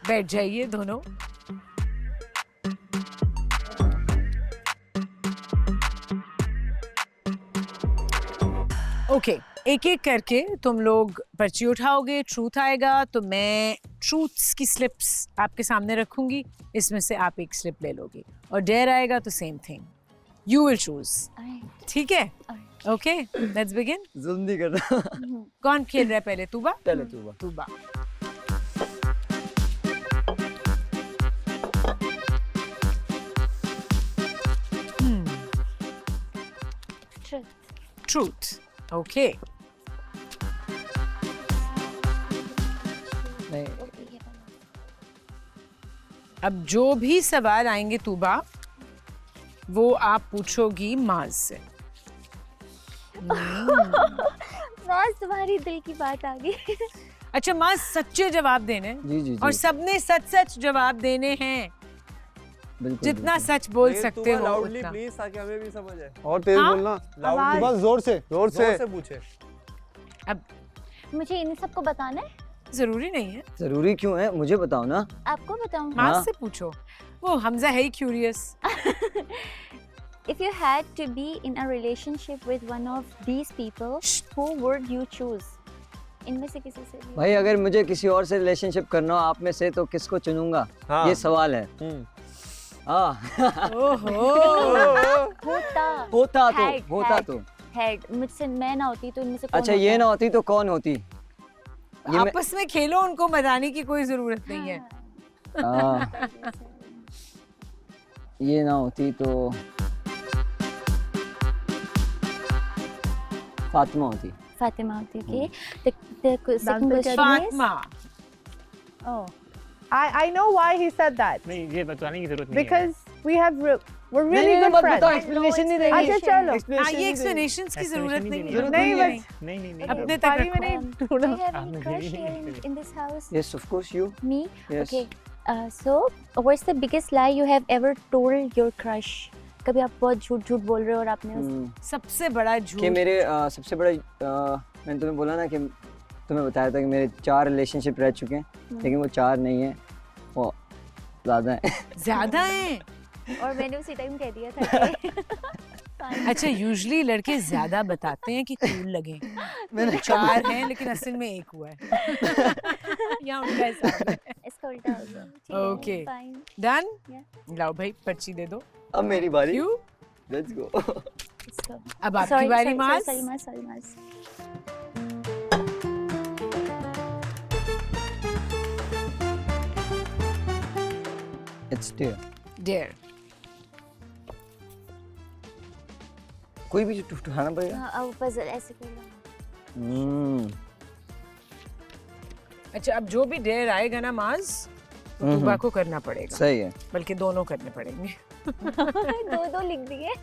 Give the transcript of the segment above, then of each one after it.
बैठ जाइए दोनों। ओके, एक एक करके तुम लोग पर्ची उठाओगे, ट्रूथ आएगा तो मैं ट्रूथ्स की स्लिप्स आपके सामने रखूंगी, इसमें से आप एक स्लिप ले लोगे, और डेयर आएगा तो same thing, you will choose. ठीक है? Okay, let's begin. जुल्म नहीं करना। कौन खेल रहा है पहले? तूबा? पहले तूबा। तूबा। ट्रूथ। ओके, नहीं, अब जो भी सवाल आएंगे तूबा, वो आप पूछोगी माज से। माज, तुम्हारी दिल की बात आ गई। अच्छा माज, सच्चे जवाब देने हैं? जी जी जी। और सबने सच सच जवाब देने हैं, बिल्कुल जितना सच बोल सकते हो लाउडली उतना। प्लीज, ताकि हमें भी समझ आए। और तेज हाँ? बोलना, लाउडली बस जोर से। जोर से पूछे। अब मुझे इन सबको बताना है? जरूरी नहीं है, जरूरी क्यों है, मुझे बताओ ना। आपको बताऊं? माज हाँ। से पूछो, वो हमजा है ही curious. If you had to be in a relationship with one of these people, who would you choose? इनमें से किसी से भी। भाई अगर मुझे किसी और से रिलेशनशिप करना हो आप में से, तो किसको चुनूंगा? हाँ। ये सवाल है। हाँ। ओहो, होता होता तो हेड मुझसे मैं ना होती तो इनमें से कौन अच्छा, ये ना होती तो कौन होती? ये आपस में खेलो, उनको बताने की कोई जरूरत नहीं है। हाँ, ये ना होती तो फातिमा होती। फातिमा होती। Okay. The second question is Fatima. Oh, I know why he said that. नहीं, ये बताने की जरूरत नहीं है। Because we're really नहीं, good मत friends. बताओ, explanation नहीं देंगे। अच्छा चलो। हाँ, ये एक्सप्लेनेशंस की जरूरत नहीं है। नहीं नहीं, बस नहीं अपने तक पारी रखो। में नहीं do ढूंढा। you have I'm any crush really here interested. in this house? Yes, of course you. Me? Yes. Okay. So, what's the biggest lie you have ever told your crush? कभी आप बहुत झूठ झूठ बोल रहे हो और आपने सबसे बड़ा कि झूठ। मेरे सबसे बड़ा मैंने तुम्हें बोला ना कि तुम्हें बताया था कि मेरे 4 रिलेशनशिप रह चुके हैं, लेकिन वो 4 नहीं है, वो ज़्यादा है। ज्यादा है? और मैंने उसी टाइम कह दिया था कि अच्छा, यूजुअली लड़के ज्यादा बताते हैं कि कूल लगे। मैंने 4 हैं लेकिन असल में 1 हुआ है। यहाँ उनका हिसाब है। इसका उल्टा हो गया। ठीक है, Okay. fine. डन? Yeah. लाओ भाई, पर्ची दे दो। अब मेरी बारी। क्यों? Let's go. इसका अब आपकी बारी Maaz. sorry, Maaz. It's dare. Dare. कोई भी उठाना पड़ेगा। हाँ, अब पजल ऐसे करना। अच्छा, अब जो भी डेयर आएगा ना माज, तो तूबा को करना पड़ेगा, सही है। बल्कि दोनों करने पड़ेंगे। दो लिख दिए।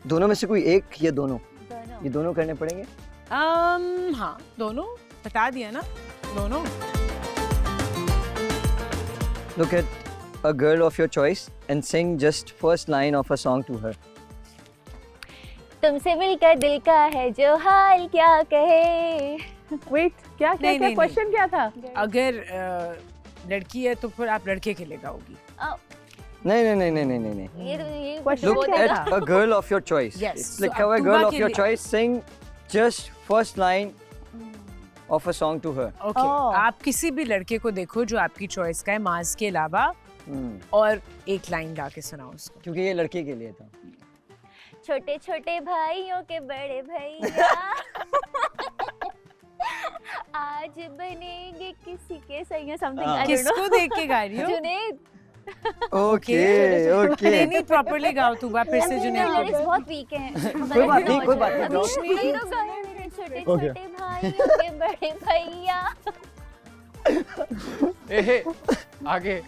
दोनों में से कोई एक या दोनों? दोनों। ये दोनों करने पड़ेंगे। हाँ, दोनों बता दिया ना, दोनों। Look at a girl of your choice and sing just first line of a song to her. तुमसे मिलकर दिल का है जो हाल क्या कहे। Wait, क्या क्या नहीं, क्या नहीं, क्वेश्चन क्या था? अगर लड़की है तो फिर आप लड़के के लिए गाओगी। नहीं नहीं नहीं नहीं नहीं नहीं। ये Question Look क्या at था? a girl of your choice. Yes. It's So लिखा हुआ है अब girl तुबा of के your लिए- choice sing just first line of a song to her. Okay, Oh. आप किसी भी लड़के को देखो जो आपकी चॉइस का है, माज के अलावा, और एक लाइन गा के सुनाओ उसको। क्योंकि ये लड़के के लिए था। छोटे छोटे भाइयों के बड़े भैया आज बनेंगे किसी के सैया समथिंग। किसको देख के गा रही हो? जुनैद। Okay okay. नहीं नहीं, प्रॉपर्ली गाओ तूबा, फिर से जुनैद को। लिरिक्स बहुत वीक हैं। कोई बात नहीं, कोई बात नहीं। अभी तो गाए मेरे छोटे छोटे भाइयों के बड़े भैया आगे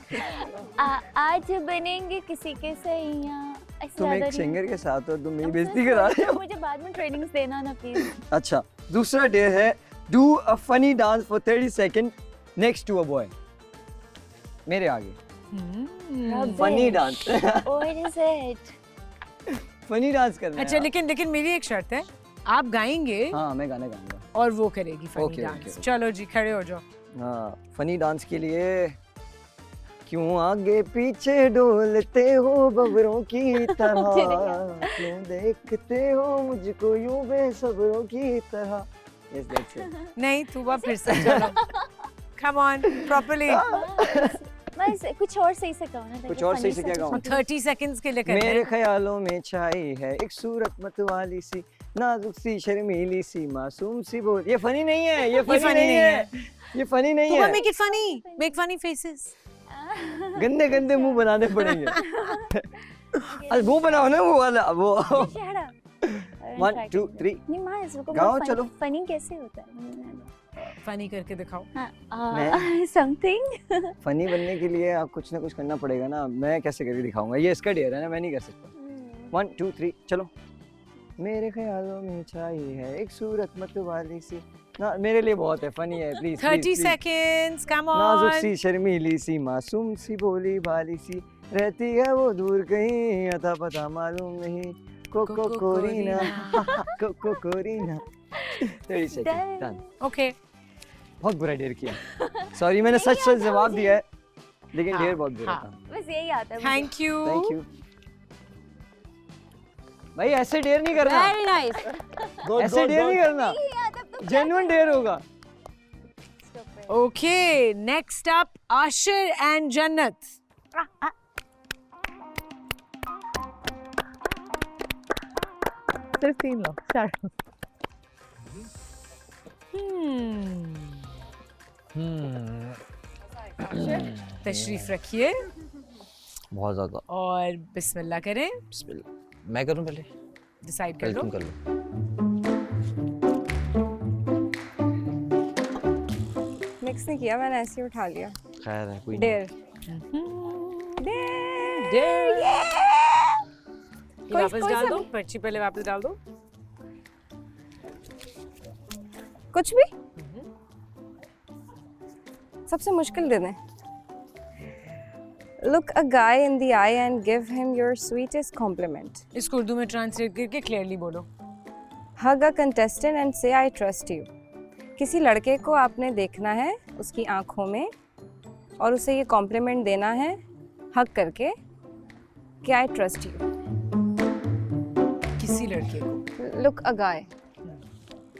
आज बनेंगे किसी के सैया। ऐसे तुम याद एक आ रही है? सिंगर के साथ हो, तुम मेरी अब बेइज्जती सर, करा रहे हो। मुझे बाद में ट्रेनिंग्स देना ना प्लीज। अच्छा, दूसरा डे है do a funny dance for 30 seconds next to a boy. मेरे आगे funny dance. What is it? Funny dance करना है। अच्छा, लेकिन मेरी एक शर्त है, आप गाएंगे हाँ, मैं गाना गाऊंगा। और वो करेगी फनी Okay, डांस। okay. चलो जी, खड़े हो जाओ। हाँ, फनी डांस के लिए क्यों आगे पीछे डोलते हो बबरों की तरह, क्यों देखते हो मुझको यूं बेसब्रों की तरह। Yes, that's it. नहीं तूबा फिर से चलो। Come on, properly. बस कुछ और सही से कहो ना, ताकि कुछ और सही funny से क्या सा गाऊं? कुछ 30 seconds के लिए करना मेरे है। ख्यालों में छाई है एक सूरत मतवाली सी, नाजुक सी शर्मीली सी, मासूम सी बोल। ये फनी नहीं है, ये फनी नहीं है, ये फनी नहीं तूबा है। make it funny, make funny faces. गंदे गंदे मुंह बनाने पड़ेंगे। अरे वो बनाओ ना, वो वाला वो। Shut up. 1 2 3 नहीं माँ, इसको गाओ, चलो। फनी कैसे होता है? Funny करके दिखाओ। हाँ, समथिंग। फनी बनने के लिए आप कुछ ना कुछ करना पड़ेगा ना। मैं कैसे करके दिखाऊंगा, ये इसका डेयर है ना, मैं नहीं कर सकता। 1 2 3 चलो। मेरे ख्यालों में छाई है एक सूरत मतवाली सी, ना मेरे लिए बहुत है, फनी है, प्लीज 30 seconds, come नाजुक on. सी शर्मीली सी, मासूम सी भोली भाली सी, रहती है वो दूर कहीं, अता पता मालूम नहीं, Koko Korina, Koko Korina. 30 second done. Okay. बहुत बुरा डेयर किया, सॉरी, मैंने सच सच जवाब दिया है, लेकिन डेयर बहुत बुरा हाँ। था। बस यही आता है मुझे। Thank you. थैंक यू भाई, ऐसे डेयर नहीं करना, Very nice. ऐसे डेयर नहीं करना, जेन्युइन डेयर होगा। Okay, next up, Ashir and Jannat. सिर्फ 3 लोग, 4 तशरीफ रखिए बहुत ज्यादा। और बिस्मिल्लाह करें। बिस्मिल्लाह। मैं करूं पहले? डिसाइड कर पहले लो। तुम कर लो। मिक्स नहीं किया मैंने, ऐसे ही उठा लिया। खैर है, कोई नहीं। डेयर ये वापस डाल दो, पर्ची पहले वापस डाल दो। कुछ भी सबसे मुश्किल दे दें। Look a guy in the eye and give him your sweetest compliment. इसको उर्दू में ट्रांसलेट करके क्लियरली बोलो। Hug a contestant and say I trust you. किसी लड़के को आपने देखना है उसकी आंखों में और उसे ये कॉम्प्लीमेंट देना है हग करके कि I trust you. किसी लड़के को। Look a guy.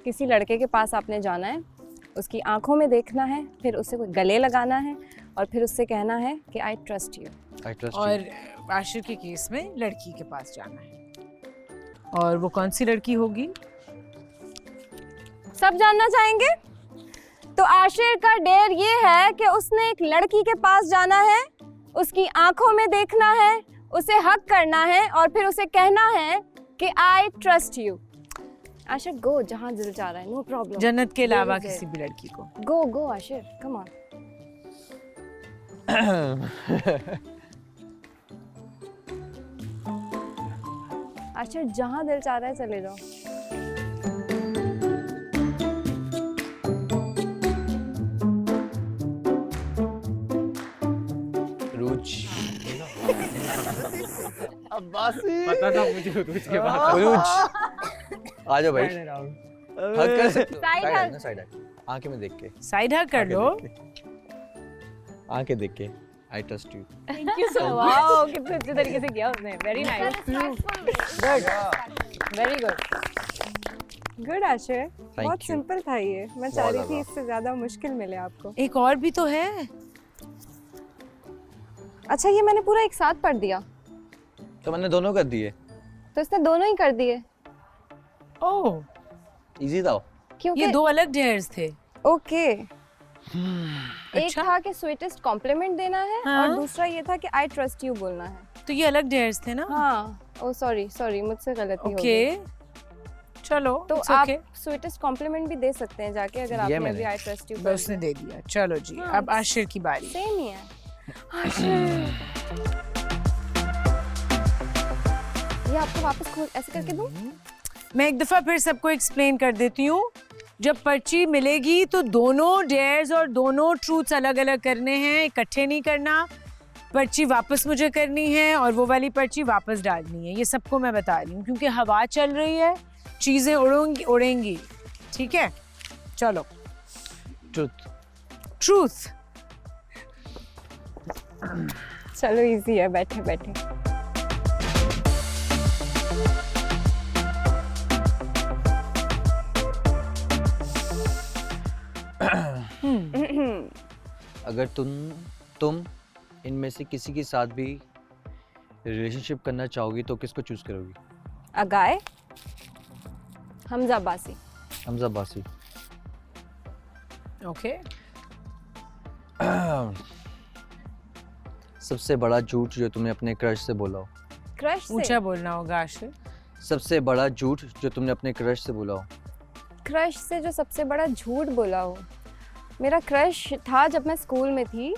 किसी लड़के के पास आपने जाना है, उसकी आंखों में देखना है, फिर उसे गले लगाना है और फिर उससे कहना है कि I trust you. I trust you. और आशिर के केस में लड़की के पास जाना है। और वो कौन सी लड़की होगी? सब जानना चाहेंगे? तो आशिर का डेयर ये है कि उसने एक लड़की के पास जाना है, उसकी आंखों में देखना है, उसे हक करना है और फिर उसे कहना है कि I trust you. आशिर गो, जहाँ दिल चाह रहा है, नो प्रॉब्लम। जन्नत के अलावा किसी भी लड़की को। गो गो आशिर, कम ऑन। आशिर जहाँ दिल चाह रहा है चले जाओ। रूज। अब्बासी पता था मुझे रूज के बाद। रूज। आ जाओ भाई। हग कर सकते हो। Side Side hug. hug ना, side hug. आंखें में देख के। साइड हग कर आंखें लो। देख के। आंखें देख के। I trust you. Thank you so much. Wow, कितने अच्छे तरीके से किया उसने। Very nice. Very good. Good Ashir. बहुत you. सिंपल था ये। मैं चाह रही थी ज़्यादा। इससे ज्यादा मुश्किल मिले आपको। एक और भी तो है। अच्छा, ये मैंने पूरा एक साथ पढ़ दिया, तो मैंने दोनों कर दिए। तो इसने दोनों ही कर दिए ओह, Easy था। क्योंकि ये दो अलग डेयर्स थे। ओके। एक अच्छा। था कि स्वीटेस्ट कॉम्प्लीमेंट देना है हाँ। और दूसरा ये था कि आई ट्रस्ट यू बोलना है। तो ये अलग डेयर्स थे ना? हाँ, ओ सॉरी मुझसे गलती हो ओके, गई। चलो तो it's आप okay. स्वीटेस्ट कॉम्प्लीमेंट भी दे सकते हैं जाके, अगर आपने मैंने। अभी आई ट्रस्ट यू बस उसने दे दिया। चलो जी, हाँ, अब आशिर की बारी। सेम ही है। आशिर, ये आपको वापस खोल ऐसे करके दूं? मैं एक दफा फिर सबको एक्सप्लेन कर देती हूँ। जब पर्ची मिलेगी तो दोनों डेयर्स और दोनों ट्रूथ्स अलग अलग करने हैं, इकट्ठे नहीं करना। पर्ची वापस मुझे करनी है और वो वाली पर्ची वापस डालनी है। ये सबको मैं बता रही हूँ क्योंकि हवा चल रही है, चीजें उड़ेंगी। ठीक है, चलो। Truth. ट्रूथ। चलो इजी है, बैठे बैठे। अगर तुम इनमें से किसी के साथ भी रिलेशनशिप करना चाहोगी तो किसको चूज करोगी? अगाए, हमजा अब्बासी। हमजा अब्बासी। ओके। सबसे बड़ा झूठ जो तुमने अपने क्रश से बोला हो? क्रश से? ऊंचा बोलना होगा आशिर। सबसे बड़ा झूठ जो तुमने अपने क्रश से बोला हो? क्रश से जो सबसे बड़ा झूठ बोला हो, मेरा क्रश था जब मैं स्कूल में थी।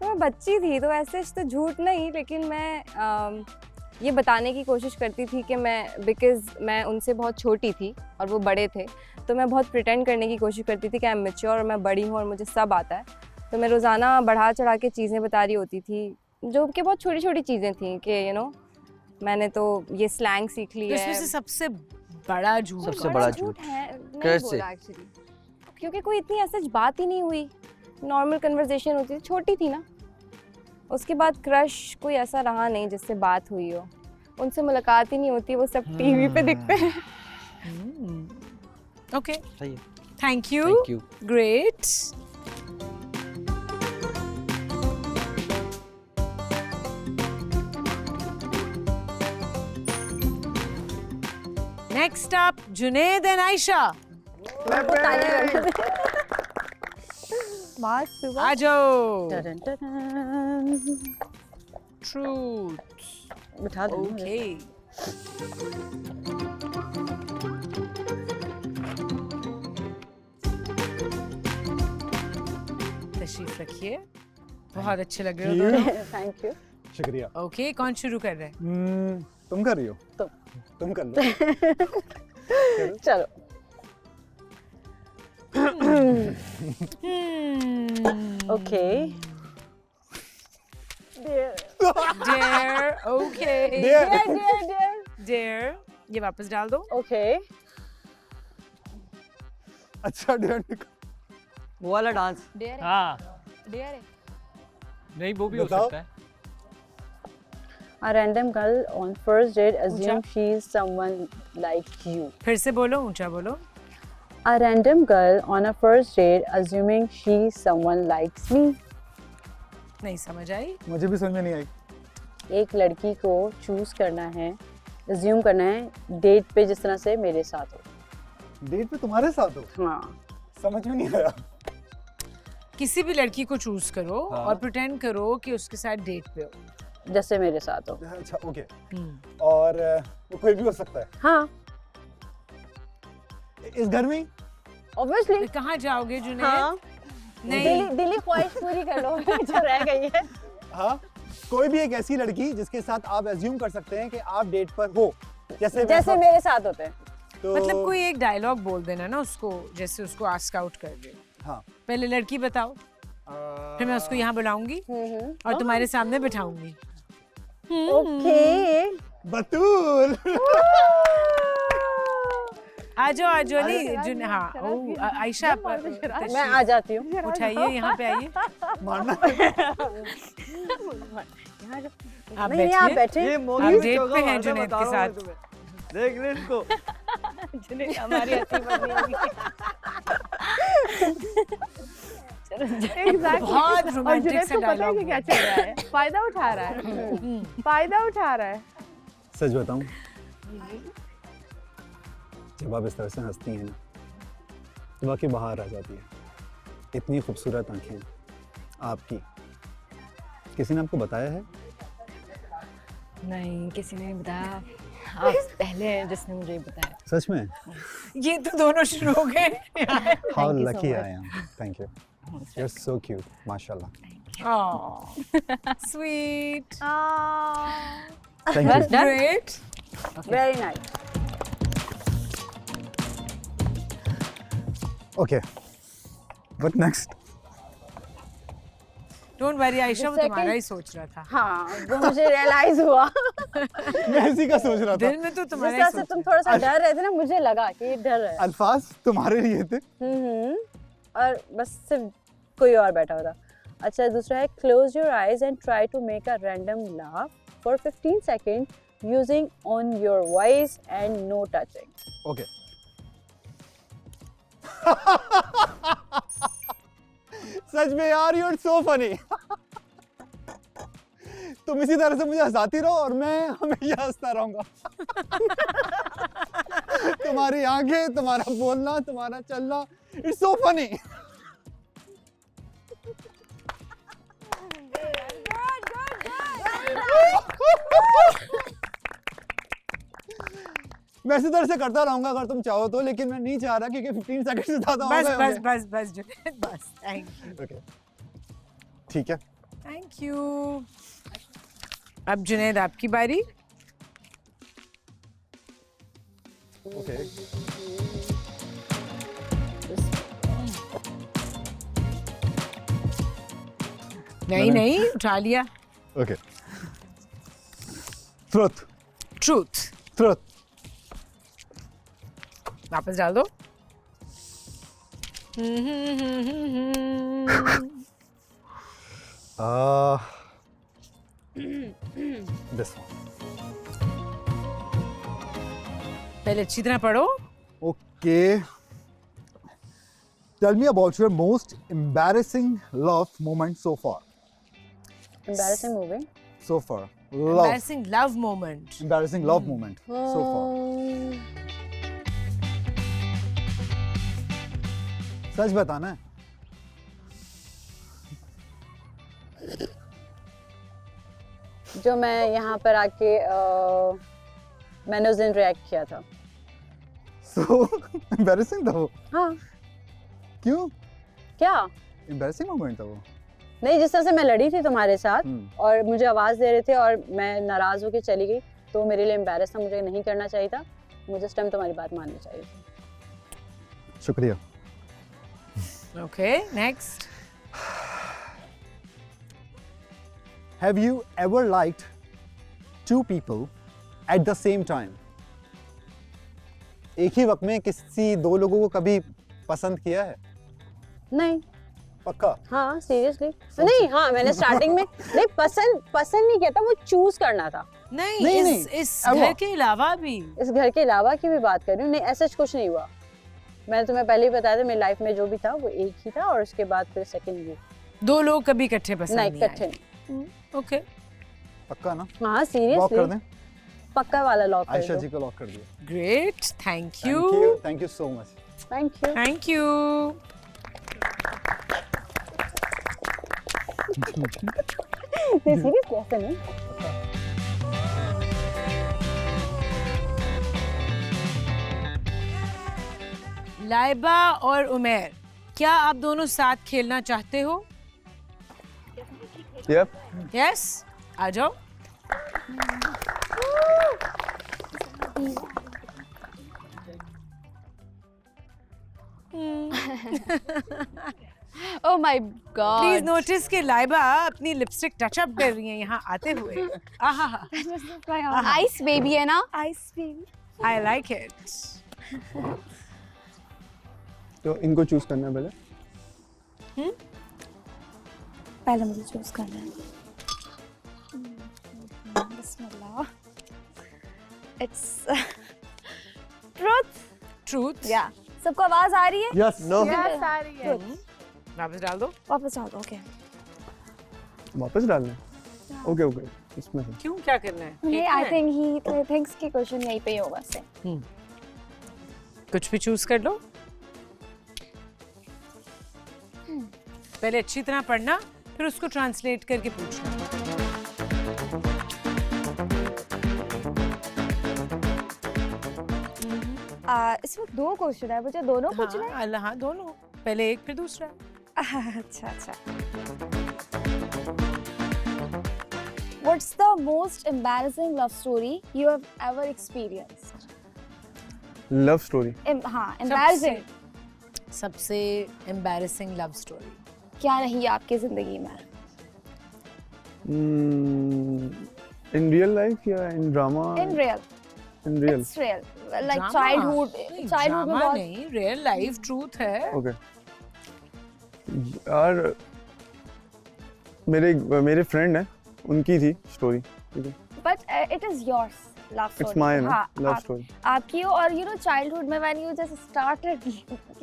तो मैं बच्ची थी तो ऐसे तो झूठ नहीं, लेकिन मैं ये बताने की कोशिश करती थी कि बिकॉज़ मैं उनसे बहुत छोटी थी और वो बड़े थे, तो मैं बहुत प्रिटेंड करने की कोशिश करती थी कि आई एम मैच्योर और मैं बड़ी हूँ और मुझे सब आता है। तो मैं रोज़ाना बढ़ा चढ़ा के चीज़ें बता रही होती थी जो कि बहुत छोटी छोटी चीज़ें थी कि मैंने तो ये स्लैंग सीख ली तो है। इसमें से सबसे बड़ा झूठ सबसे बड़ा झूठ है नहीं क्रश से? बोला एक्चुअली, क्योंकि कोई इतनी ऐसा बात ही नहीं हुई, नॉर्मल कन्वर्सेशन होती थी, छोटी थी ना। उसके बाद क्रश कोई ऐसा रहा नहीं जिससे बात हुई हो, उनसे मुलाकात ही नहीं होती, वो सब टीवी पे दिखते हैं। ओके, सही है। Thank you, thank you. Great. Next up Junaid and Ayesha. आ जाओ। ट्रूथ। बिठा दो। ओके। तशरीफ रखिए, बहुत अच्छे लग रहे हो दोनों। Thank you. शुक्रिया। ओके, कौन शुरू कर रहे हैं? तुम कर रही हो? तुम कर लो। चलो। ओके। Dare, okay. Dare. ये वापस डाल दो। ओके। अच्छा डेयर वो वाला डांस। हाँ डेयर है। नहीं वो भी हो बताओ। सकता है। A random girl on first date assume she is someone like you. फिर से बोलो, ऊंचा बोलो। A random girl on a first date assuming she someone likes me. नहीं समझ आई। मुझे भी समझ में नहीं आई। एक लड़की को चूज करना है, assume करना है डेट पे जिस तरह से मेरे साथ हो। डेट पे तुम्हारे साथ हो? हाँ। समझ में नहीं आया। किसी भी लड़की को चूज करो हाँ। और प्रिटेंड करो कि उसके साथ डेट पे हो। जैसे मेरे साथ हो। अच्छा ओके। और वो कोई भी हो सकता है? हाँ। इस घर में? Obviously. कहाँ जाओगे जुनेद? हाँ। नहीं। दिली ख्वाहिश पूरी कर लो जो रह गई है। हाँ, कोई भी एक ऐसी लड़की जिसके साथ आप एज्यूम कर सकते हैं कि आप डेट पर हो, जैसे मेरे साथ होते हैं। तो मतलब कोई एक डायलॉग बोल देना ना उसको, जैसे उसको आस्क आउट कर दे। हाँ। पहले लड़की बताओ, फिर मैं उसको यहाँ बुलाऊंगी और तुम्हारे सामने बिठाऊंगी। ओके। बतूल। आ जाओ नहीं हाँ। आयशा मैं आ जाती हूँ। उठाइए, यहाँ पे आइए। मारना। आप नहीं आप बैठिए। बैठे। आप डेट पे हैं जुनेद के साथ। देख ले इसको। जुनेद हमारी हंसी बंद नहीं होगी। बहुत रोमांटिक सा डायलॉग। क्या चल रहा है? फायदा उठा रहा है। फायदा उठा रहा है। सच बताऊं, जब आप इस तरह से हंसती हैं ना, तो वाकई बाहर आ जाती है। इतनी खूबसूरत आंखें आपकी। किसी ने आपको बताया है? नहीं, किसी ने नहीं बताया। आप पहले हैं जिसने मुझे बताया। सच में? ये तो दोनों शुरू हो गए। How lucky I am. Thank you. You're so cute. माशाल्लाह. Oh, sweet. Thank you. Great. Very nice. Okay. What next? Don't worry, Ayesha, वो तुम्हारा ही सोच रहा था। हाँ, वो मुझे रियलाइज हुआ। मैं इसी का सोच रहा था। दिल में तो जिस तुम्हारा तरह ही से सोच तुम थोड़ा सा डर रहे थे ना, मुझे लगा कि ये डर है। अल्फाज तुम्हारे लिए थे। और बस सिर्फ कोई और बैठा होता। अच्छा, दूसरा है close your eyes and try to make a random laugh for 15 second using on your voice and no touching. Okay. सच में यार, यू आर सो फनी। तुम इसी तरह से मुझे हंसाती रहो और मैं हमेशा हंसता रहूंगा। तुम्हारी आंखें, तुम्हारा बोलना, तुम्हारा चलना, इट्स सो फनी। मैं इसी तरह से करता रहूंगा अगर तुम चाहो तो, लेकिन मैं नहीं चाह रहा क्योंकि 15 सेकंड से ज्यादा हो बस गए बस होंगे। बस बस जुनैद, बस। Thank you. ओके, ठीक है। Thank you. अब जुनैद आपकी बारी। ओके। नहीं नहीं, उठा लिया। ओके। ट्रुथ। ट्रूथ। ट्रुथ। वापस डाल दो। दिस पहले अच्छी तरह पढ़ो। Okay. Tell me about your most embarrassing love moment so far. Embarrassing movie. So far, love. Embarrassing love moment. Embarrassing love moment so far. सच बताना है। जो मैं यहाँ पर आके मैंने उस दिन रिएक्ट किया था। So embarrassing था वो। हाँ। क्यों? क्या? Embarrassing moment था वो। नहीं, जिस तरह से मैं लड़ी थी तुम्हारे साथ और मुझे आवाज दे रहे थे और मैं नाराज होकर चली गई, तो मेरे लिए एम्बैरेस था, मुझे नहीं करना चाहिए था, मुझे उस टाइम तुम्हारी बात माननी चाहिए थी। शुक्रिया। Okay, next. Have you ever liked two people at the same time? एक ही वक्त में किसी दो लोगों को कभी पसंद किया है? नहीं। पक्का? हाँ, सीरियसली नहीं। हाँ, मैंने स्टार्टिंग में नहीं, पसंद नहीं किया था, वो चूज करना था। नहीं, इस घर के अलावा भी, इस घर के अलावा की भी बात कर रही हूँ। नहीं, ऐसा कुछ नहीं हुआ। मैंने तुम्हें पहले ही बताया था, मेरी लाइफ में जो भी था वो एक ही था और उसके बाद फिर सेकंड ये। दो लोग कभी इकट्ठे पसंद नहीं इकट्ठे नहीं। ओके, पक्का ना? हाँ, लॉक कर सीरियसली दें? पक्का वाला लॉक कर आयशा दो। जी को लॉक कर दिया। Great, thank you so much. Thank you. Thank you. नहीं, सीरियसली ऐसा नहीं। लाइबा और उमैर, क्या आप दोनों साथ खेलना चाहते हो? Yep. यस, आ जाओ। Oh my God. Please notice कि लाइबा अपनी लिपस्टिक टच अप कर रही हैं यहाँ आते हुए। आहा, Ice baby है ना? Ice baby. I like it. तो इनको चूज करना है पहले। पहले मुझे चूज करना है। बिस्मिल्लाह। It's truth. ट्रूथ। Yeah. सबको आवाज आ रही है? यस। नो। यस, आ रही है। वापस डाल दो। वापस डाल दो। ओके। वापस डालना है। ओके ओके, इसमें से। क्यों, क्या करना है? नहीं, आई थिंक ही थिंक्स कि क्वेश्चन यहीं पे ही होगा से। कुछ भी चूज कर लो। पहले अच्छी तरह पढ़ना, फिर उसको ट्रांसलेट करके पूछना। इसमें दो क्वेश्चन है, मुझे दोनों पूछना है। हाँ, दोनों, पहले एक फिर दूसरा। अच्छा अच्छा। What's the most embarrassing love story you have ever experienced? Love story. हाँ, embarrassing. सबसे एम्बैरेसिंग लव स्टोरी क्या रही आपकी जिंदगी में? इन रियल लाइफ या इन drama? In real. In real. It's real. Like Drama? childhood नहीं, में drama बहुत नहीं, रियल लाइफ ट्रूथ है। ओके। यार मेरे फ्रेंड है, उनकी थी स्टोरी, ठीक है। But it is yours love story. It's mine, हाँ, love story. आपकी हो। और you know childhood में when you just started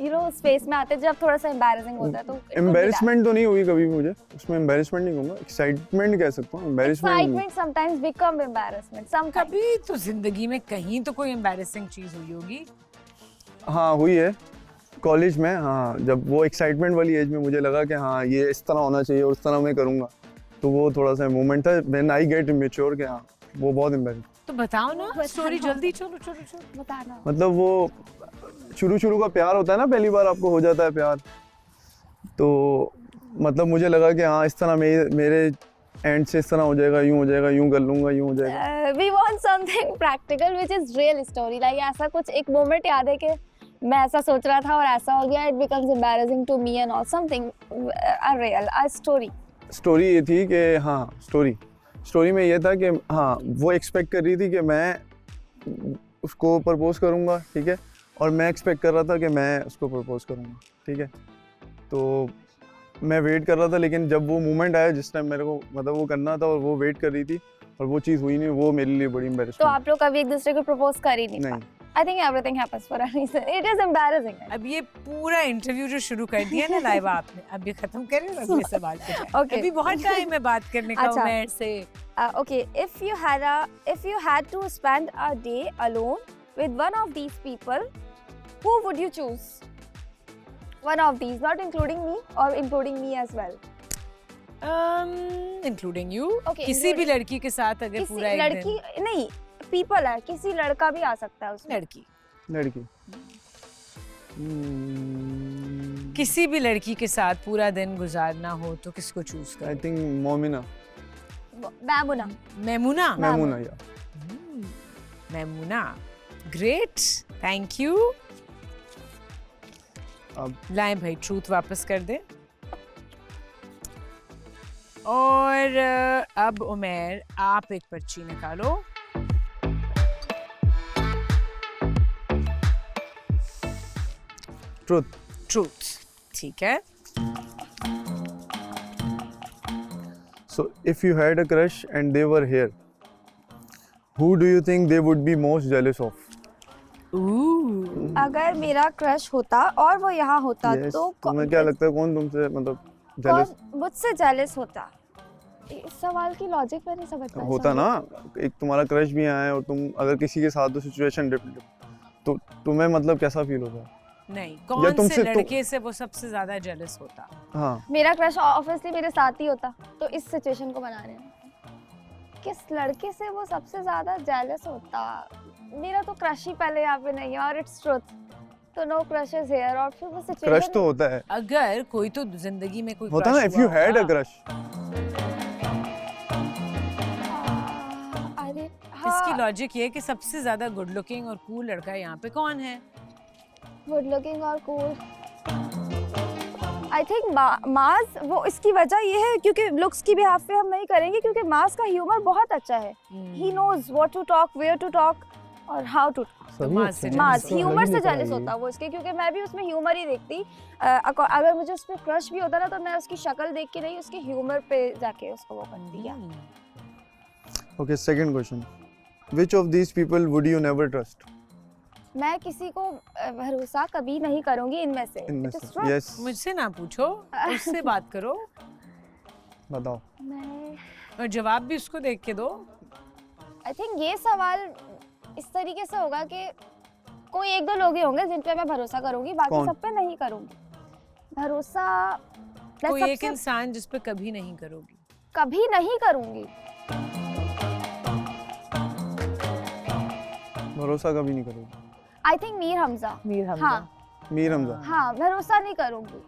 you know space में आते जब थोड़ा सा embarrassing होता है तो it could be that. Embarrassment तो नहीं हुई कभी मुझे, उसमें एम्बेरसमेंट नहीं कहूँगा, एक्साइटमेंट कह सकता हूँ, embarrassment Excitement sometimes become embarrassment. Sometimes. कभी तो जिंदगी में कहीं तो कोई एम्बैरेसिंग चीज हुई होगी। हाँ हुई है कॉलेज में। हाँ, जब वो एक्साइटमेंट वाली एज में मुझे लगा कि हाँ ये इस तरह होना चाहिए और उस तरह मैं करूँगा, तो वो थोड़ा सा मोमेंट था व्हेन आई गेट मैच्योर कि हाँ वो बहुत एम्बेरसिंग। तो बताओ ना स्टोरी जल्दी, चलो बताना। मतलब वो शुरू का प्यार होता है ना, पहली बार आपको हो जाता है प्यार, तो मतलब मुझे लगा कि हाँ इस तरह मेरे एंड से इस तरह हो जाएगा, यूँ हो जाएगा, यूँ कर लूँगा, यूँ हो जाएगा। We want something practical which is real story. Like ऐसा कुछ एक मोमेंट याद है कि मैं ऐसा सोच रहा था और ऐसा हो गया, it becomes embarrassing to me and all, something a real a story. Story ये थी कि हाँ स्टोरी में ये था कि हाँ वो एक्सपेक्ट कर रही थी कि मैं उसको प्रपोज करूँगा, ठीक है, और मैं एक्सपेक्ट कर रहा था कि मैं उसको प्रपोज करूँगा, ठीक है। तो मैं वेट कर रहा था, लेकिन जब वो मोमेंट आया जिस टाइम मेरे को मतलब वो करना था और वो वेट कर रही थी और वो चीज़ हुई नहीं, वो मेरे लिए बड़ी तो एम्बैरेसमेंट। आप लोग कभी एक दूसरे को प्रपोज कर ही नहीं पाए। I think everything happens for a reason. It is embarrassing. अब ये पूरा इंटरव्यू जो शुरू कर दिया ना लाइव आपने, अब ये खत्म करें और अगले सवाल पे जाएं। Okay. अभी बहुत टाइम है बात करने का अच्छा। उमर से। Okay, if you had to spend a day alone with one of these people, who would you choose? One of these, not including me or including me as well. Including you. Okay, किसी भी including- लड़की के साथ अगर किसी पूरा एक लड़की नहीं, people है, किसी लड़का भी आ सकता है उसमें। लड़की किसी भी लड़की के साथ पूरा दिन गुजारना हो तो किसको चूज आई करें? थिंक मोमिना मैमुना। मैमुना या मैमुना, ग्रेट, थैंक यू। अब लाएं भाई ट्रूथ वापस कर दे। और अब उमर आप एक पर्ची निकालो। ट्रूथ, ठीक है। So if you had a crush and they were here, who do you think they would be most jealous of? अगर मेरा क्रश होता और वो यहाँ होता Yes, तो तुम्हें क्या लगता है कौन तुमसे मतलब jealous कौन मुझसे जेलस होता? इस सवाल की लॉजिक में नहीं समझ पाया। होता ना? एक तुम्हारा क्रश भी आया है और तुम अगर किसी के साथ हो सिचुएशन तो तुम्हें मतलब कैसा फील होता है? नहीं, कौन तुमसे से लड़के से वो सबसे ज्यादा जेलस होता? हाँ मेरा क्रश ऑब्वियसली मेरे साथ ही होता, तो इस सिचुएशन को बना रहे हैं किस लड़के से वो सबसे ज्यादा जेलस होता। मेरा तो क्रश ही पहले यहाँ पे नहीं है और इट्स ट्रुथ, तो नो क्रश इज हियर। और फिर वो सिचुएशन क्रश तो होता है, अगर कोई तो जिंदगी में कोई होता ना। If you had a crush, अरे इसकी हाँ, लॉजिक ये है कि सबसे ज्यादा गुड लुकिंग और कूल लड़का यहाँ पे कौन है? गुड लुकिंग और कूल। आई थिंक माज, वो इसकी वजह ये है क्योंकि लुक्स की बिहाफ पे हम नहीं करेंगे, क्योंकि माज का ह्यूमर बहुत अच्छा है। He knows what to talk, where to talk और how to talk. Maaz humour से जेलस होता वो इसके, क्योंकि मैं भी उसमें ह्यूमर ही देखती। अगर मुझे उस पर क्रश भी होता ना तो मैं उसकी शक्ल देख के नहीं, उसके ह्यूमर पे जाके उसको वो करती है। Okay second question, which of these people would you never trust? मैं किसी को भरोसा कभी नहीं करूंगी इनमें से। इनमें It is से true. यस, मुझसे ना पूछो, उससे बात करो बताओ। मैं और जवाब भी उसको देख के दो। आई थिंक ये सवाल इस तरीके से होगा कि कोई एक दो लोग ही होंगे जिन पे मैं भरोसा करूंगी, बाकी कौन? सब पे नहीं करूंगी भरोसा। मैं कोई एक सबसे इंसान जिस पे कभी नहीं करोगी। कभी नहीं करूंगी। भरोसा कभी नहीं करोगे? I think Mir Hamza. हाँ मीर हमजा। हाँ, भरोसा नहीं करूंगी।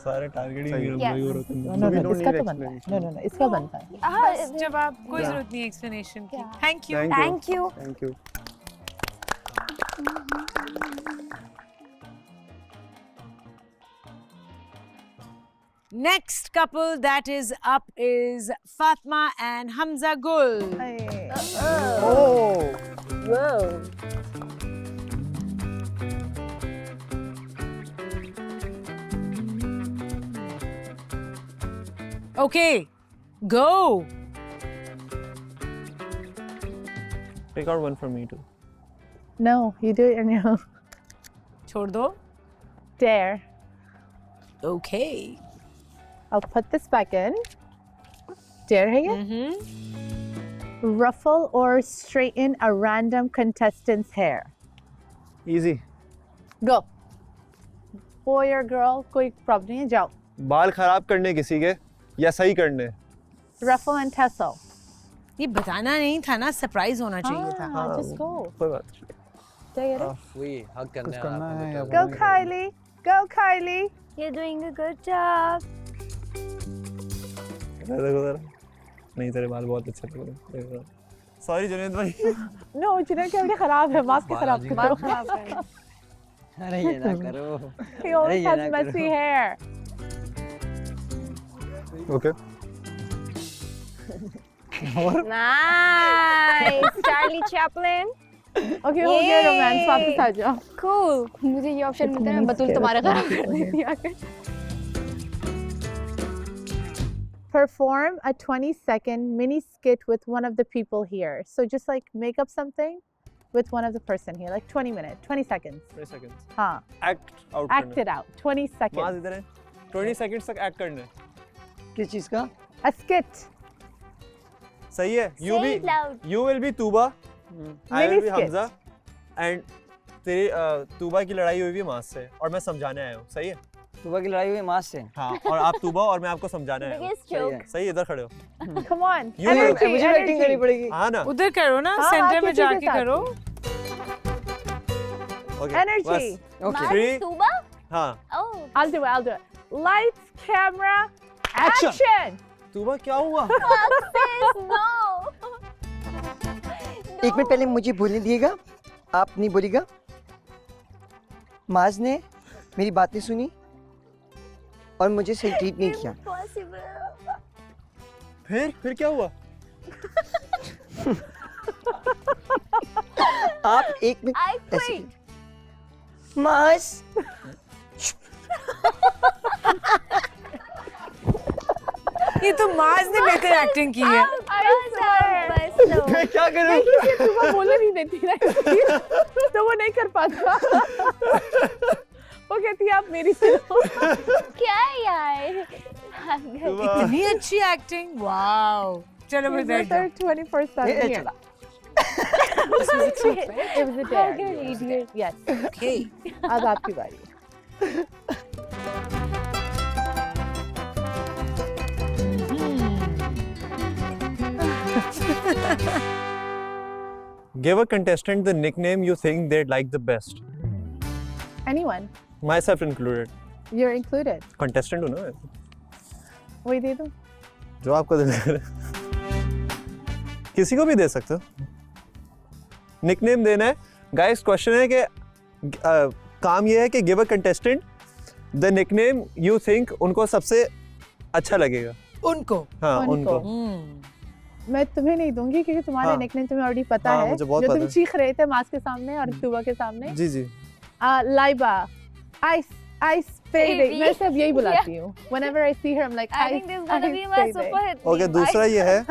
सारे टारगेट ही मीर हमजा ही ही हो हो रहे नो इसका तो बनता है। नो इसका बनता है। हाँ, बस जवाब, कोई जरूरत नहीं एक्सप्लेनेशन की। Yeah. Thank you. Thank you. Thank you. Next couple that is up is Fatma and Hamza Gul. Oh, Okay, go. Pick out one for me too. No, you do it on your own. छोड़ दो. Dare. Okay. I'll put this back in. Dare है ये? Ruffle or straighten a random contestant's hair. Easy. Go. Boy or girl, कोई problem नहीं है, जाओ. बाल खराब करने किसी के या सही करने? Ruffle and tassel. ये बताना नहीं था ना, सरप्राइज होना चाहिए था. Just go. कोई बात नहीं। Did I get it? वही हक कुछ करना करना है या Go Kylie. Go Kylie. You're doing a good job. देखो जरा। नहीं तेरे बाल बहुत अच्छे लग रहे हैं। सॉरी जुनैद भाई। No, जुनैद क्या बड़े खराब है, मास्क बाल खराब अजीब कर. खराब है. अरे ये ना करो। He always ये has ना messy करो। hair. Okay. Nice, Charlie Chaplin. Okay, हो गया रोमांस, वापस आ जाओ. Cool. मुझे ये ऑप्शन मिलता है, मैं बतूल तुम्हारा खराब कर देती आकर. Perform a 20-second mini skit with one of the people here. So just like make up something with one of the person here, like 20 minutes, 20 seconds. 20 seconds. हाँ, Act out act it out. 20 mass seconds. इधर है। 20 seconds तक act करना है। किस चीज का? A skit. सही है। Say it loud. You will be Tuba. I Mini will be skit. Hamza. And तेरी तुबा की लड़ाई हुई है मास से और मैं समझाने आया हूँ। सही है? सुबह की लड़ाई हुई मास से। हाँ और आप तुबा और मैं आपको समझाने आया हूँ। Biggest सही है। joke. सही है, इधर खड़े हो। Come on. You- Energy, मुझे एक्टिंग करनी energy. पड़ेगी। हाँ ना? उधर करो ना, हाँ, सेंटर में किसी के जाके साथ करो. Okay, Energy. बस। Okay. Three. Tuba? हाँ। Oh. I'll do it. Lights, camera, Action. action. तुबा क्या हुआ? Sis, no. एक मिनट पहले मुझे बोलने दिएगा, आप नहीं बोलिएगा। माज ने मेरी बात नहीं सुनी और मुझे सही ट्रीट नहीं किया। Impossible. फिर क्या हुआ? आप एक मिनट I ऐसे quit. माज ये तो माज ने बेहतर एक्टिंग की है. बस लो. मैं क्या करूं? सुबह बोलने नहीं देती ना, इसलिए तो वो नहीं कर पाता. वो कहती है आप मेरी सुनो. क्या यार? इतनी अच्छी एक्टिंग. वाओ. चलो मैं बैठ जाऊं. 21st ये century. चला। It was a dare. Yes. Okay. अब आपकी बारी. Give a contestant the nickname you think they'd like the best. Anyone. Myself included. You're included. Contestant हूँ ना? वही दे दूं. जो आपको दिल करे। किसी को भी दे सकते हो। निकनेम देना है। गाइस क्वेश्चन है कि काम ये है कि give a contestant the nickname you think उनको सबसे अच्छा लगेगा। उनको. हाँ उनको। उनको। मैं तुम्हें नहीं दूंगी क्योंकि तुम्हारा हाँ। निकनेम तुम्हें ऑलरेडी पता हाँ, है. मुझे बहुत जो पता तुम है। चीख रहे थे मास के सामने और तुबा के सामने. जी जी। लाइबा. Ice Baby. बेबी. मैं सब यही बुलाती हूँ. Whenever I see her, I'm like I think this is gonna be my super hit. Okay दूसरा ये है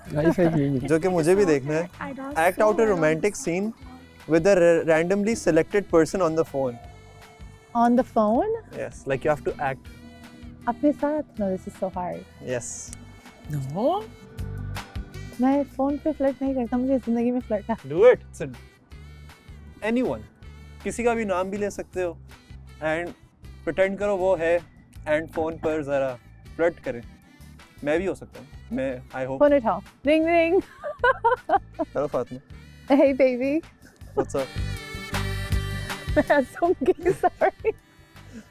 जो जो कि मुझे भी देखना है। Act out a romantic scene with a randomly selected person on the phone. On the phone? Yes, like you have to act. अपने साथ? No, this is so hard. Yes. No. मैं फोन पे फ्लर्ट नहीं करता. मुझे जिंदगी में flirt. Do it. It's anyone. किसी का भी नाम भी ले सकते हो and pretend करो वो है and phone पर जरा फ्लर्ट करें. मैं भी हो सकता हूँ. मैं I hope. फोन उठाओ. Ring ring. Hello Fatima. Hey baby. What's up? मैं हंसूंगी. Sorry.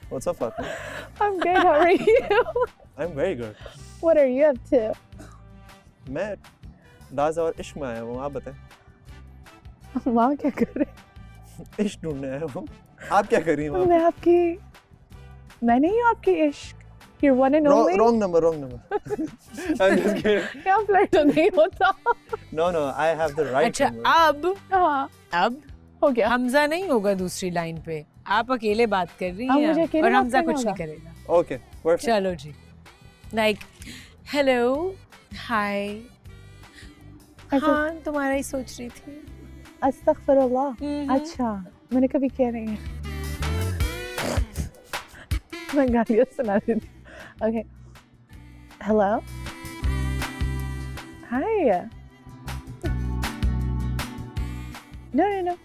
What's up Fatima? I'm good. How are you? I'm very good. What are you up to? मैं दास और इश्क में आया हूँ. आप बताएं. वहाँ क्या कर रहे? इश्क ढूंढने आया हूँ. आप क्या कर रही हैं वहाँ? मैं आपकी. मैं नहीं हूँ आपकी इश्क. You're one and only. Wrong number. I'm just kidding. यहाँ फ्लर्ट तो नहीं होता. No, I have the right अच्छा number. हाँ. अब हो गया. हमजा नहीं होगा दूसरी लाइन पे. आप अकेले बात कर रही अब हैं मुझे अब, अकेले और बात हमजा करना कुछ नहीं होगा? करेगा. Okay, perfect. चलो जी. Like, हेलो, हाय। ऐसे- हाँ, तुम्हारा ही सोच रही थी। अस्तगफिरुल्लाह। अच्छा, मैंने कभी किया नहीं है। मैं गालियाँ सुना रही थी। ओके, हेलो, हाय। नो,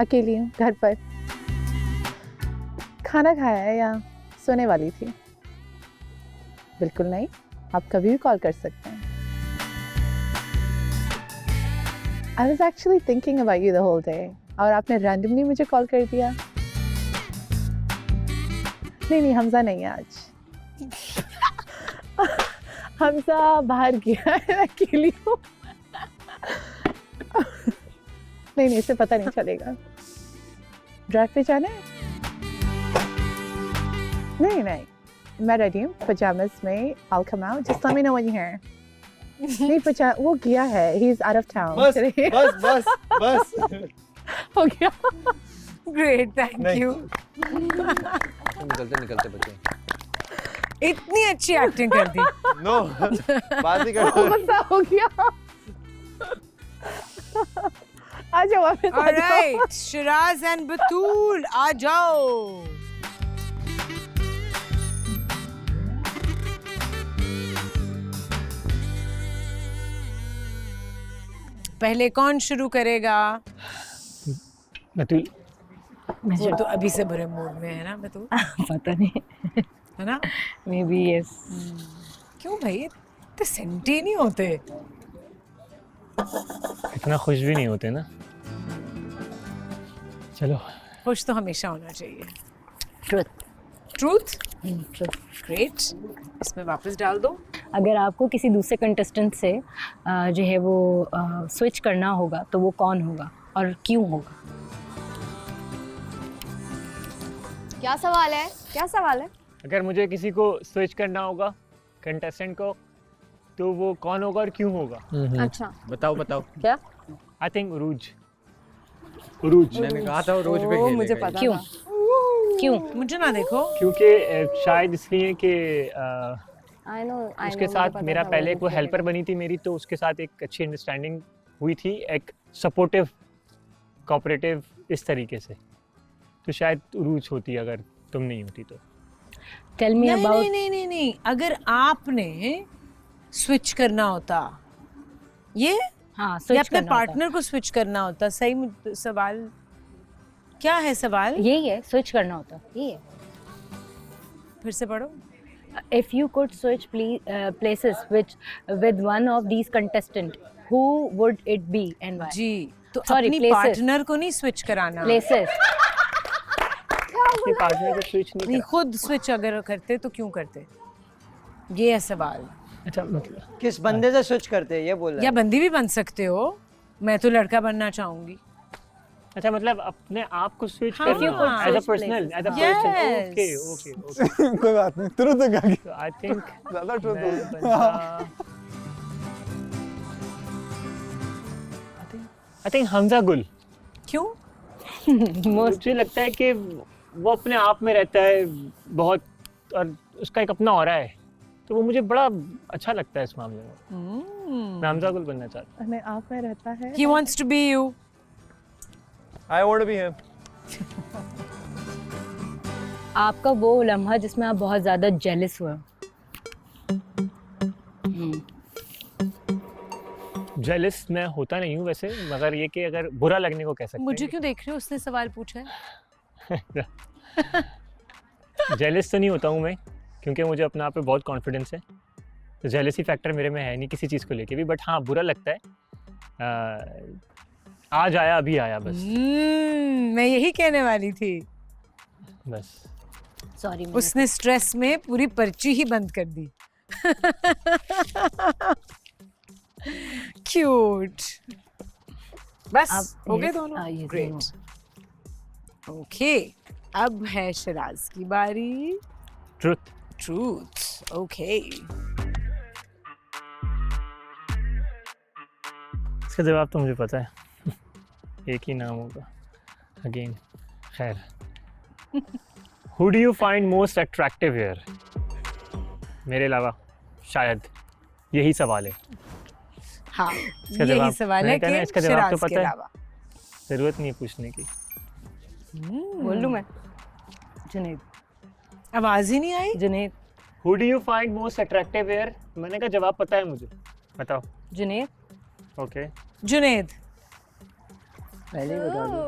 अकेली हूँ घर पर। खाना खाया है या सोने वाली थी? बिल्कुल नहीं, आप कभी भी कॉल कर सकते हैं। I was actually thinking about you the whole day. और आपने randomly मुझे कॉल कर दिया। नहीं, हमजा नहीं है आज। हमजा बाहर गया है, अकेली हूँ। नहीं, इसे पता नहीं चलेगा। ड्राइव पे जाना है? नहीं, मैं रेडी हूँ पजामास में। I'll come out. Just let me know when you're here. नहीं, वो गया है। He's out of town. बस today. बस हो गया। Great, thank you. निकलते बच्चे। इतनी अच्छी एक्टिंग कर दी। नो बात ही कर गुस्सा हो गया। आ जाओ वापस, आ जाओ। ऑलराइट, शिराज एंड बतूल आ जाओ। पहले कौन शुरू करेगा? बतूल। वो तो अभी से बुरे मूड में है ना बतूल? पता नहीं, है ना? May be yes. क्यों भाई, इतने सेंटी नहीं होते। इतना खुश भी नहीं होते ना। चलो। खुश तो हमेशा होना चाहिए। ट्रुथ। ट्रूथ? ट्रुथ। ग्रेट, इसमें वापस डाल दो। अगर आपको किसी दूसरे कंटेस्टेंट से जो है वो स्विच करना होगा तो वो कौन होगा और क्यों होगा? क्या सवाल है? क्या सवाल है? अगर मुझे किसी को स्विच करना होगा कंटेस्टेंट को तो वो कौन होगा और क्यों होगा? अच्छा, बताओ क्या? आई थिंक उरूज। मैंने कहा था वो रोज पे ओ, खेलेगा मुझे ये। पता क्यों? था। क्यों? मुझे ना देखो। क्योंकि शायद इसलिए कि I know, उसके साथ मेरा पहले एक वो हेल्पर बनी थी मेरी, तो उसके साथ एक अच्छी अंडरस्टैंडिंग हुई थी, एक सपोर्टिव कोऑपरेटिव इस तरीके से। तो शायद उरूज होती अगर तुम नहीं होती तो। टेल मी नहीं, अबाउट। नहीं, अगर आपने स्विच करना होता, ये हाँ, या स्विच अपने करना होता। पार्टनर को स्विच करना होता। सही सवाल क्या है? सवाल यही है, स्विच करना होता, यही है। फिर से पढ़ो। If you could switch places with one of these contestant, who would it be and why? जी, तो Sorry, अपनी places. पार्टनर को नहीं स्विच कराना। Places. अपने पार्टनर को स्विच नहीं नहीं, खुद स्विच अगर करते तो क्यों करते? ये है सवाल। अच्छा, मतलब किस बंदे से स्विच करते हैं ये बोल रहा या है। बंदी भी बन सकते हो। मैं तो लड़का बनना चाहूंगी। अच्छा, मतलब अपने आप को स्विच हाँ, करना If you could as a switch personal, as a Yes. Person. Okay. कोई बात नहीं, तुरंत गया तो आई थिंक ज्यादा ट्रुथ हो मैं गया। आई थिंक हमजा गुल। क्यों? मुझे लगता है कि वो अपने आप में रहता है बहुत, और उसका एक अपना ऑरा है, तो वो मुझे बड़ा अच्छा लगता है इस मामले में। मैं हमजा गुल बनना चाहता अपने आप में रहता है। He wants to be you. I want to be him. आपका वो लम्हा जिसमें आप बहुत ज्यादा जेलस हुए हो। हूँ। जेलस मैं होता नहीं हूँ वैसे, मगर ये कि अगर बुरा लगने को कह सकते मुझे क्यों देख रहे हो? उसने सवाल पूछा है। हैं। जेलस तो नहीं होता हूँ मैं, क्योंकि मुझे अपने आप पे बहुत कॉन्फिडेंस है, तो जेलसी फैक्टर मेरे में है नहीं किसी चीज़ को लेके भी। बट हाँ, बुरा लगता है। आज आया अभी आया बस। मैं यही कहने वाली थी। बस सॉरी, उसने स्ट्रेस में पूरी पर्ची ही बंद कर दी। क्यूट। बस हो गए दोनों। ग्रेट। ओके, अब है शिराज की बारी। ट्रूथ। ओके, इसका जवाब तो मुझे पता है। एक ही नाम होगा अगेन। खैर, Who do you find most attractive here? मेरे अलावा शायद। यही सवाल है। हाँ, इसका यही जवाब सवाल है मैंने कहा ना, कि इसका जवाब तो शिराज के पता है। अलावा। जरूरत नहीं है पूछने की। बोल लूं मैं? जुनैद। आवाज ही नहीं आई। Junaid. Who do you find most attractive here? मैंने कहा जवाब पता है मुझे, बताओ। जुनैद। ओके। जुनैद। पहले ही बता दो।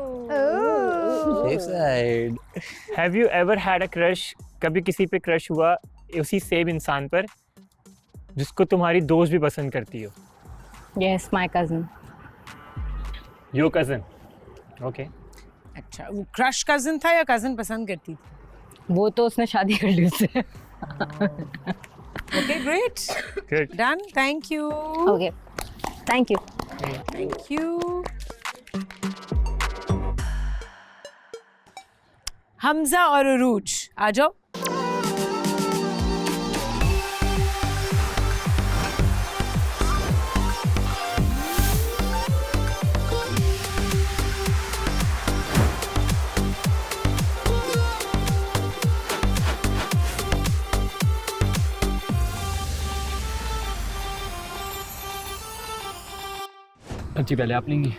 Safe side. Have you ever had a crush? कभी किसी पे क्रश हुआ उसी सेम इंसान पर जिसको तुम्हारी दोस्त भी पसंद करती हो? Yes, my cousin. Your cousin. Okay. अच्छा, वो क्रश कजिन था या कजिन पसंद करती थी? वो तो उसने शादी कर ली उससे। Okay, great. Good. Done. Thank you. Okay. Thank you. Thank you. Hamza और उरूज, आ जाओ। अच्छी पहले आप लेंगी।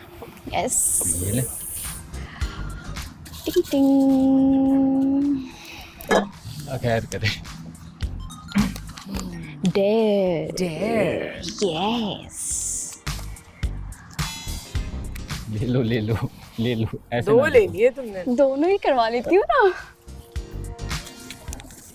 Yes. ये ले। Ting ting. खैर करे। Dare. Dare. Yes. ले लो ले लो ले लो, ऐसे दो ना ले दो। लिए तुमने। दोनों ही करवा लेती हूँ ना।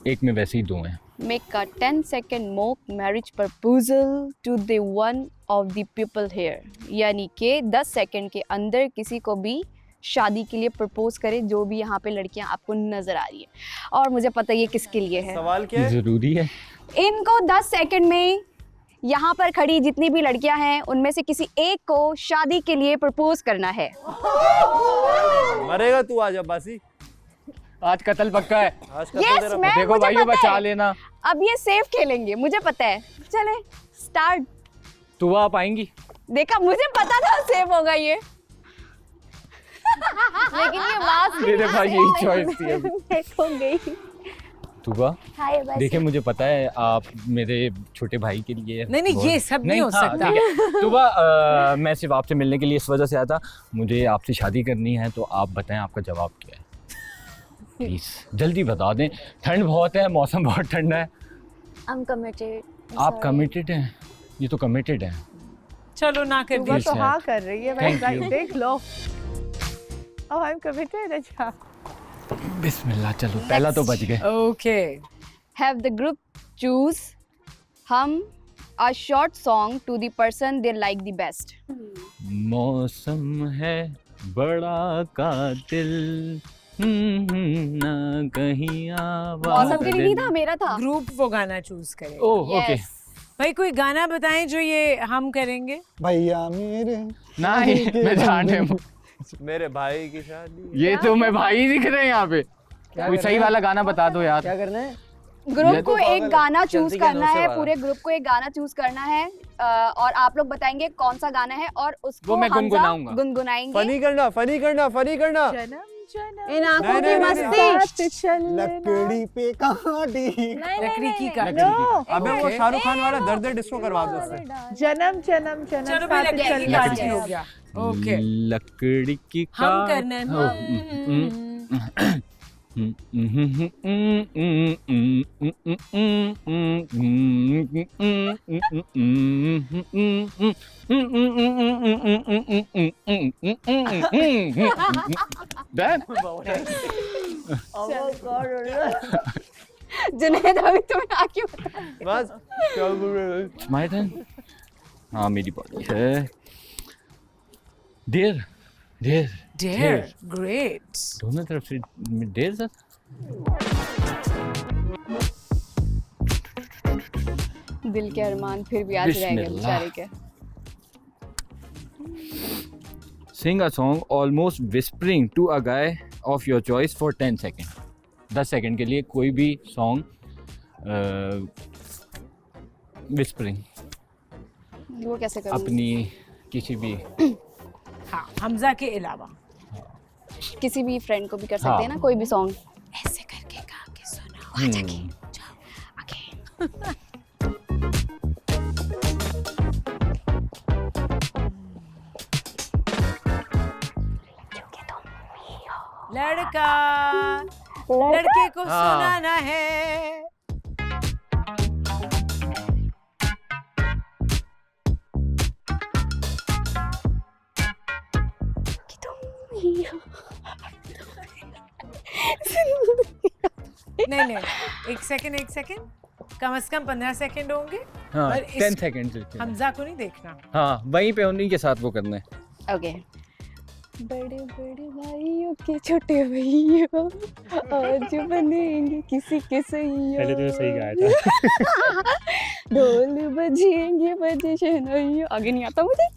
एक में वैसे ही दो हैं। Make a 10-second mock marriage proposal to the one of the people here. यानी कि 10 सेकंड के अंदर किसी को भी शादी के लिए प्रपोज करें, जो भी यहाँ पे लड़कियाँ आपको नजर आ रही है। और मुझे पता है ये किसके लिए है। सवाल क्या है? जरूरी है। इनको 10 सेकंड में यहाँ पर खड़ी जितनी भी लड़कियाँ हैं उनमें से किसी एक को शादी के लिए प्रपोज करना है। मरेगा तू आज अब्बासी। आज कत्ल पक्का है। आज का Yes, तेरा मैं- देखो मुझे भाइयों पता बचा है। लेना। अब ये सेफ खेलेंगे, मुझे पता है। चले स्टार्ट। तू आप आएंगी। देखा, मुझे पता था सेफ होगा ये। लेकिन ये बात मेरे पास यही choice थी अभी। हो गई। तुबा हाय बस। देखिए मुझे पता है आप मेरे छोटे भाई के लिए नहीं, नहीं, ये सब नहीं हो सकता। ठीक है। तुबा मैं सिर्फ आपसे मिलने के लिए इस वजह से आया था, मुझे आपसे शादी करनी है, तो आप बताएं आपका जवाब क्या है। प्लीज जल्दी बता दें, ठंड बहुत है, मौसम बहुत ठंडा है। I'm committed. आप कमिटेड हैं? ये तो कमिटेड है। चलो ना कर वो दी। तो हाँ कर रही है। Thank मैं you. देख लो। Oh, I'm committed. अच्छा। बिस्मिल्लाह, चलो पहला तो बच गए। Okay. Have the group choose hum a short song to the person they like the best. मौसम है बड़ा कातिल, ना कहीं आवाज़। मौसम के लिए नहीं था, मेरा था। ग्रुप वो गाना चूज करे। Oh okay. Yes. भाई कोई गाना बताएं जो ये हम करेंगे। भैया मेरे नहीं मैं जाने मेरे भाई की शादी। ये तो मैं भाई दिख रहे हैं यहाँ पे। कोई सही वाला गाना बता दो यार। क्या करना है? ग्रुप ये को तो एक पागल गाना चलती चूज के करना नौसे है, वाला। पूरे ग्रुप को एक गाना चूज करना है और आप लोग बताएंगे कौन सा गाना है और उसको वो मैं हमजा गुनगुनाऊंगा। गुनगुनाएंगे। फनी करना, फनी करना, फनी करना। जन्म जन्म इन आंखों नहीं, की नहीं, नहीं, मस्ती। साथ चलना। लकड़ी पे कांटी। लकड़ी की का। No. अबे वो शाहरुख खान वाला दर्द डिस्को करवा दो उससे। जन्म जन्म जन्म चलो भाई साथ लकड़ी की चलना काठी हो गया। ओके। लकड़ी की हम करना है। जुनैद अभी तुम्हें आके बता। बस क्या बोल रहे हो? My turn. हाँ मेरी बारी है। देर देर Dare. Great. दोनों तरफ से देर सर। दिल के अरमान फिर भी आज रह गए बिस्मिल्लाह। बेचारे के। Sing a song almost whispering to a guy of your choice for 10 seconds. 10 second के लिए कोई भी सॉन्ग whispering वो कैसे करूँ? अपनी किसी भी हाँ, हमजा के अलावा। किसी भी फ्रेंड को भी कर सकते हाँ। हैं ना, कोई भी सॉन्ग। ऐसे करके गा के सुनाओ। हम्म, आगे। लड़का लड़के को हाँ। सुनाना है। नहीं, एक सेकंड, कम से कम 15 सेकंड होंगे। हाँ, और 10 सेकेंड। हमजा को नहीं देखना। हाँ, वहीं पे उन्हीं के साथ वो करना है। ओके। बड़े बड़े भाइयों के छोटे भैया आज बनेंगे किसी के सैया। पहले तो सही गाया था। ढोल बजेंगे बजे शहनाइयों। आगे नहीं आता मुझे।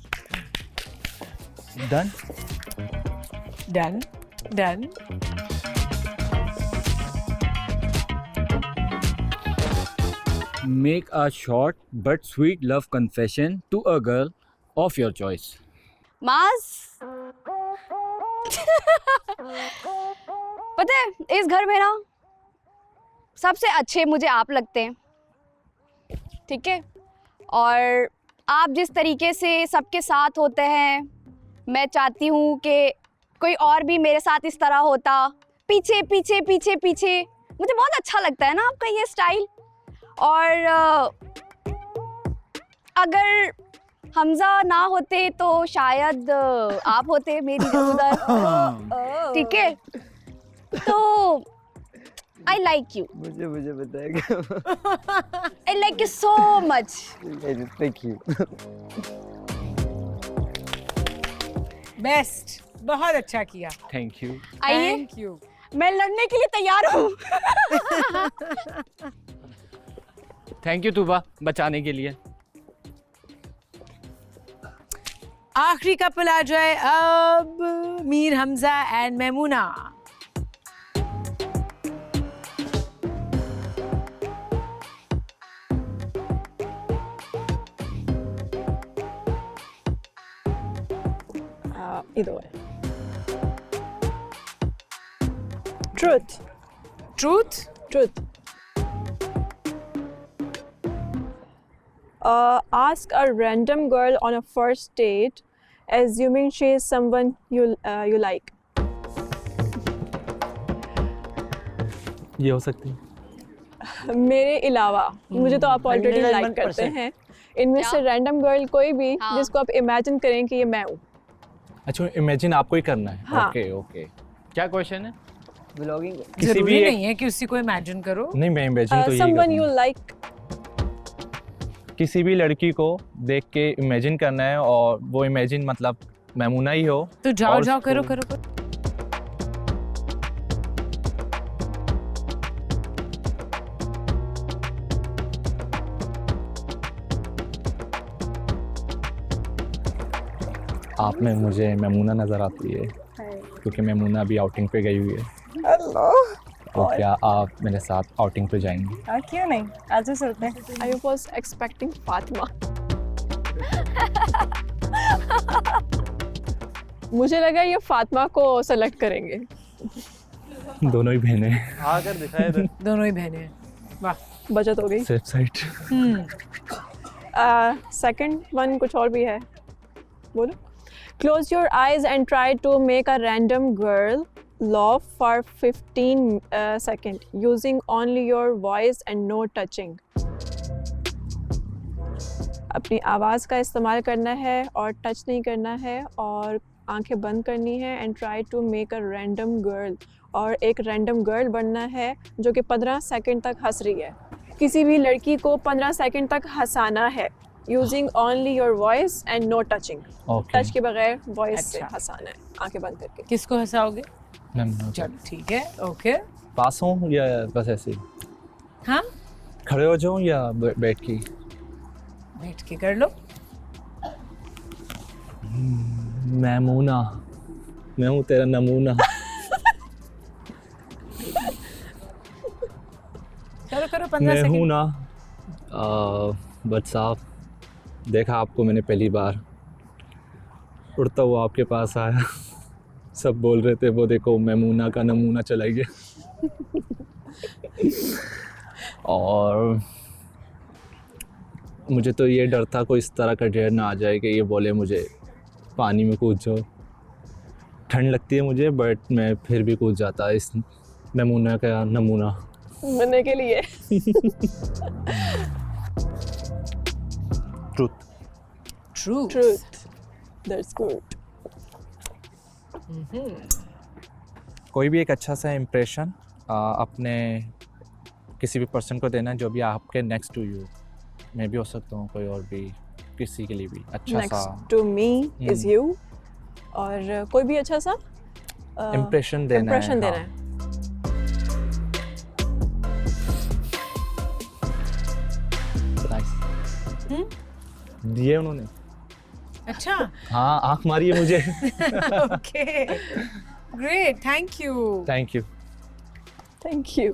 Done. Make a short but sweet love confession to a girl of your choice. मास पता है इस घर में ना सबसे अच्छे मुझे आप लगते हैं, ठीक है? और आप जिस तरीके से सबके साथ होते हैं, मैं चाहती हूँ कि कोई और भी मेरे साथ इस तरह होता, पीछे पीछे पीछे पीछे। मुझे बहुत अच्छा लगता है ना आपका ये स्टाइल। और अगर हमजा ना होते तो शायद आप होते मेरी उधर, ठीक है? तो आई लाइक यू। मुझे बताएगा। I like you so much. Thank you. Best, बहुत अच्छा किया। Thank you. आइए, थैंक यू। मैं लड़ने के लिए तैयार हूँ। Thank you तुबा बचाने के लिए। आखिरी कपल आ जाए अब, Mir Hamza and Maimoona. Either way. Truth. Truth? Ask a random girl on a first date, assuming she is someone you like. ये हो सकती है। मेरे अलावा मुझे तो आप ऑलरेडी लाइक 99% करते हैं। इनमें से रैंडम गर्ल कोई भी हाँ। जिसको आप इमेजिन करें कि ये मैं हूँ। अच्छा, इमेजिन आपको ही करना है। हाँ। ओके। क्या क्वेश्चन है? ब्लॉगिंग जरूरी नहीं है कि उसी को इमेजिन करो। नहीं, मैं इमेजिन तो यही Someone you करूँगा। like. किसी भी लड़की को देख के इमेजिन करना है और वो इमेजिन मतलब मैमूना ही हो। तो जाओ और करो। आप में मुझे मैमूना नजर आती है क्योंकि मैमूना अभी आउटिंग पे गई हुई है। तो क्या आप मेरे साथ आउटिंग पे जाएंगी? क्यों नहीं, आज ही चलते हैं। I was expecting Fatima. मुझे लगा ये फातिमा को सेलेक्ट करेंगे। दोनों ही बहनें। आकर दिखाए इधर। दोनों ही बहनें हैं। वाह। बचत हो गई। Safe side. सेकंड वन कुछ और भी है, बोलो। Close your eyes and try to make a random girl laugh for 15 seconds using only your voice and no touching. अपनी आवाज़ का इस्तेमाल करना है और टच नहीं करना है और आंखें बंद करनी है and try to make a random girl, और एक रैंडम गर्ल बनना है जो कि 15 सेकंड तक हंस रही है। किसी भी लड़की को 15 सेकंड तक हंसाना है using only your voice and no touching. Okay. Touch के बगैर वॉइस से अच्छा। हंसाना है, आंखें बंद करके। किसको हंसाओगे? मैमूना। चलो ठीक है, ओके। पास हूँ या बस ऐसे ही? हाँ, खड़े हो जाऊँ या बैठ के? बैठ के कर लो। मैमूना, मैं हूँ तेरा नमूना। करो 15 मैं हूँ सेकंड। ना बट साहब, देखा आपको मैंने पहली बार, उड़ता हुआ आपके पास आया। सब बोल रहे थे वो देखो मैमूना का नमूना चला गया। और मुझे तो ये डर था कोई इस तरह का ढेर ना आ जाए कि ये बोले मुझे पानी में कूद जाओ, ठंड लगती है मुझे, बट मैं फिर भी कूद जाता इस मेमूना का नमूना बनने के लिए। ट्रूथ। Truth. That's good. कोई भी एक अच्छा सा इम्प्रेशन अपने किसी भी पर्सन को देना जो भी आपके नेक्स्ट टू यू, मैं भी हो सकता हूँ, कोई और भी, किसी के लिए भी अच्छा Next सा to me is you. और कोई भी अच्छा सा इम्प्रेशन देना impression है। देना हाँ। है। दिए उन्होंने। अच्छा हाँ, आँख मारी है मुझे। Okay great, thank you. Thank you. Thank you.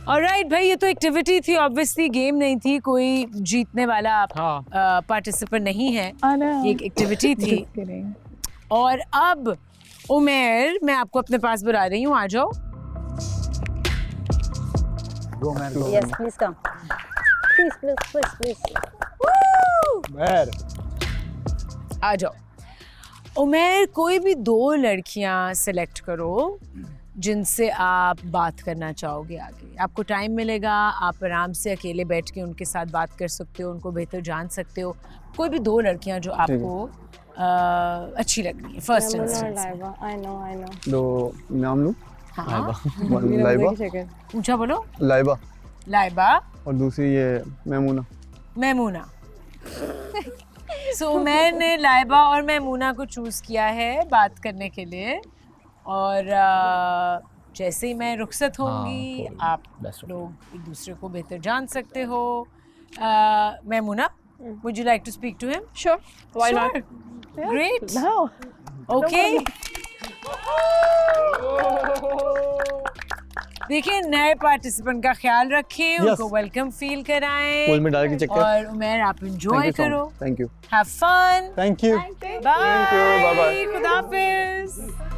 Alright भाई, ये तो एक्टिविटी थी, ऑब्वियसली गेम नहीं थी, कोई जीतने वाला हाँ पार्टिसिपेंट नहीं है, I know. ये एक एक्टिविटी थी। Just kidding. और अब उमेर, मैं आपको अपने पास बुला रही हूँ, आ जाओ। Yes, please come. Please. आ जाओ उमेर, कोई भी 2 लड़कियां सिलेक्ट करो जिनसे आप बात करना चाहोगे आगे। आपको टाइम मिलेगा, आप आराम से अकेले बैठ के उनके साथ बात कर सकते हो, उनको बेहतर जान सकते हो। कोई भी 2 लड़कियां जो आपको अच्छी लग रही है फर्स्ट इंस्टेंस। I know. दो नाम लूँ? हाँ लाइबा। ऊंचा बोलो। लाइबा लाइबा और दूसरी ये मेमूना। मैमूना। सो मैंने लाइबा और मैमूना को चूज किया है बात करने के लिए, और जैसे ही मैं रुखसत होंगी आप लोग एक दूसरे को बेहतर जान सकते हो। Maimoona, would you like to speak to him? Sure. Why not? Great. No. Okay. देखिए, नए पार्टिसिपेंट का ख्याल रखें, उनको वेलकम फील कराएं, पूल में डाल के चेक कर। और उमेर आप एंजॉय करो। Thank you. Have fun. Thank you. Bye. Bye bye. खुदा हाफिज।